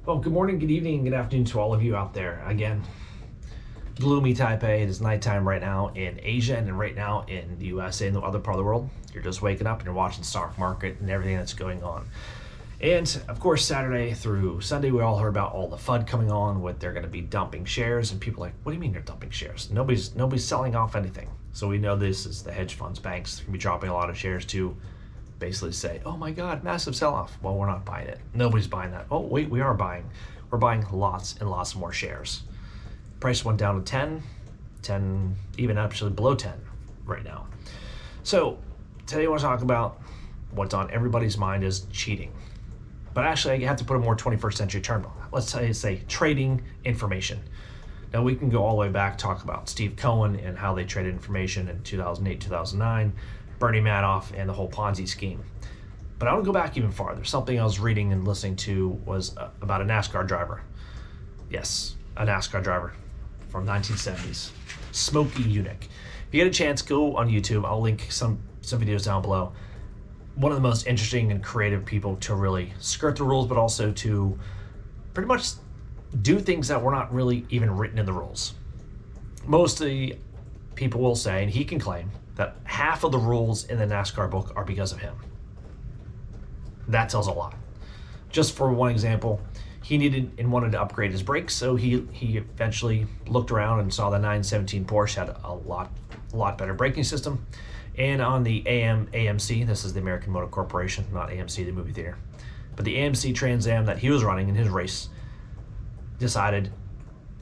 Well, good morning, good evening, and good afternoon to all of you out there. Again, gloomy Taipei. It is nighttime right now in Asia and right now in the USA and the other part of the world. You're just waking up and you're watching the stock market and everything that's going on. And of course, Saturday through Sunday, we all heard about all the FUD coming on with they're going to be dumping shares, and people are like, what do you mean they're dumping shares? Nobody's selling off anything. So we know this is the hedge funds, banks going to be dropping a lot of shares to basically say, oh my God, massive sell-off. Well, we're not buying it. Nobody's buying that. Oh wait, we are buying. We're buying lots and lots more shares. Price went down to 10, even actually below 10 right now. So today I want to talk about what's on everybody's mind is cheating. But actually, I have to put a more 21st century term. Let's say trading information. Now we can go all the way back, talk about Steve Cohen and how they traded information in 2008, 2009, Bernie Madoff and the whole Ponzi scheme. But I want to go back even farther. Something I was reading and listening to was about a NASCAR driver. Yes, a NASCAR driver from 1970s, Smokey Yunick. If you get a chance, go on YouTube. I'll link some videos down below. One of the most interesting and creative people to really skirt the rules, but also to pretty much do things that were not really even written in the rules. Most of the people will say, and he can claim, that half of the rules in the NASCAR book are because of him. That tells a lot. Just for one example, he needed and wanted to upgrade his brakes, so he eventually looked around and saw the 917 Porsche had a lot better braking system. And on the AMC, this is the American Motor Corporation, not AMC, the movie theater, but the AMC Trans Am that he was running in his race, decided,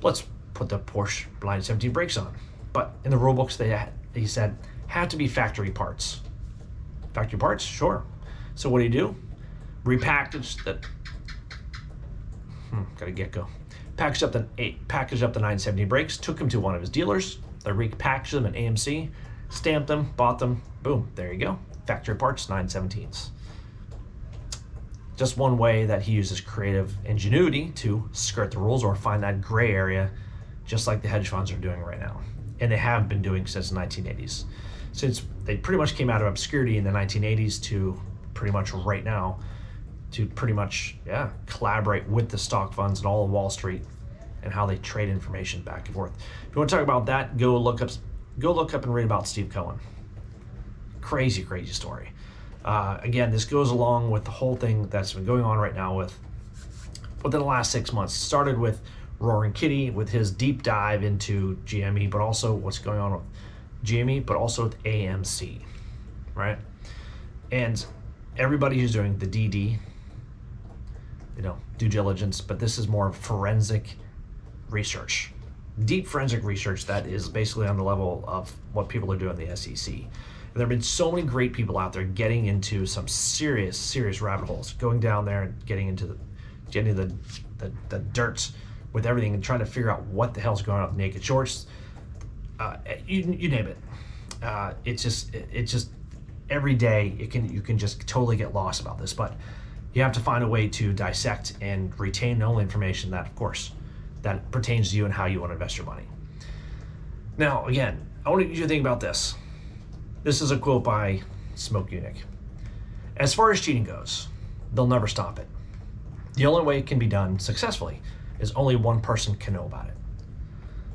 let's put the Porsche 917 brakes on. But in the rule books, he said, had to be factory parts. Factory parts? Sure. So what do? Repackaged the packaged up the 970 brakes, took them to one of his dealers. They repackaged them in AMC, stamped them, bought them. Boom, there you go. Factory parts, 917s. Just one way that he uses creative ingenuity to skirt the rules or find that gray area, just like the hedge funds are doing right now. And they have been doing since the 1980s. Since they pretty much came out of obscurity in the 1980s to pretty much right now, to pretty much collaborate with the stock funds and all of Wall Street and how they trade information back and forth. If you want to talk about that, go look up and read about Steve Cohen. Crazy story. Again, this goes along with the whole thing that's been going on right now within the last 6 months. Started with Roaring Kitty with his deep dive into GME, but also what's going on with GME, but also with AMC, right? And everybody who's doing the DD, due diligence, but this is more forensic research, deep forensic research that is basically on the level of what people are doing in the SEC. And there have been so many great people out there getting into some serious rabbit holes, going down there and getting into the dirt with everything and trying to figure out what the hell's going on with naked shorts. You name it. It's just every day you can just totally get lost about this, but you have to find a way to dissect and retain only information that, of course, that pertains to you and how you want to invest your money. Now, again, I want you to think about this. This is a quote by Smoke Yunick. As far as cheating goes, they'll never stop it. The only way it can be done successfully is only one person can know about it.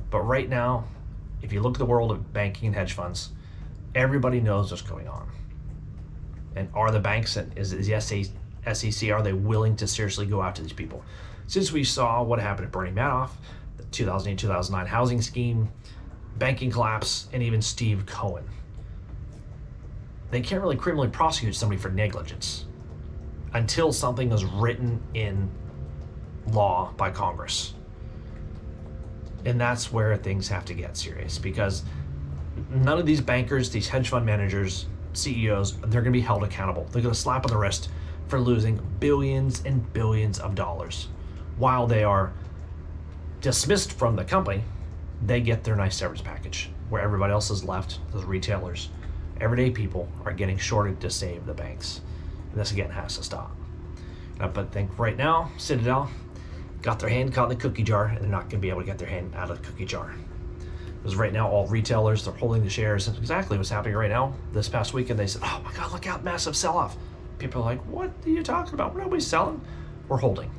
But right now, if you look at the world of banking and hedge funds, everybody knows what's going on. And are the banks and is the SEC, are they willing to seriously go after these people? Since we saw what happened at Bernie Madoff, the 2008-2009 housing scheme, banking collapse, and even Steve Cohen, they can't really criminally prosecute somebody for negligence until something is written in law by Congress. And that's where things have to get serious, because none of these bankers, these hedge fund managers, CEOs, they're going to be held accountable. They're going to slap on the wrist for losing billions and billions of dollars. While they are dismissed from the company, they get their nice severance package, where everybody else is left, those retailers, everyday people are getting shorted to save the banks. And this again has to stop. But think right now, Citadel got their hand caught in the cookie jar, and they're not going to be able to get their hand out of the cookie jar. Because right now, all retailers, they're holding the shares. That's exactly what's happening right now. This past weekend, they said, oh my God, look out, massive sell-off. People are like, what are you talking about? We're nobody's selling. We're holding.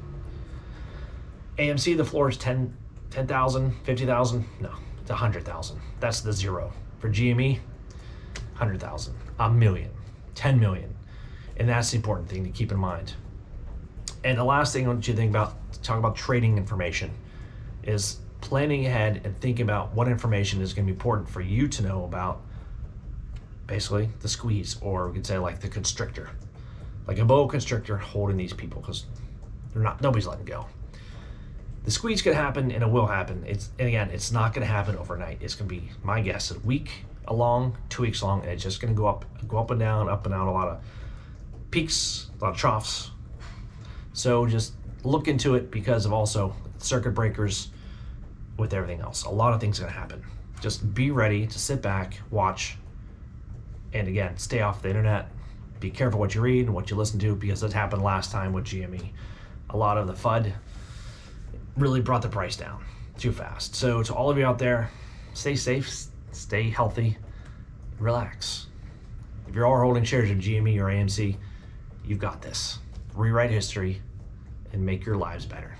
AMC, the floor is 10,000, 50,000. No, it's 100,000. That's the zero. For GME, 100,000, a million, 10 million. And that's the important thing to keep in mind. And the last thing I want you to think about, talk about trading information, is planning ahead and thinking about what information is going to be important for you to know about basically the squeeze, or we could say like the constrictor, like a boa constrictor holding these people, because nobody's letting go. The squeeze could happen and it will happen. And again, it's not going to happen overnight. It's going to be, my guess, a week long, 2 weeks long, and it's just going to go up and down, a lot of peaks, a lot of troughs. So just look into it, because of also circuit breakers with everything else. A lot of things are going to happen. Just be ready to sit back, watch, and again, stay off the internet. Be careful what you read and what you listen to, because that happened last time with GME. A lot of the FUD really brought the price down too fast. So to all of you out there, stay safe, stay healthy, relax. If you're all holding shares of GME or AMC, you've got this. Rewrite history and make your lives better.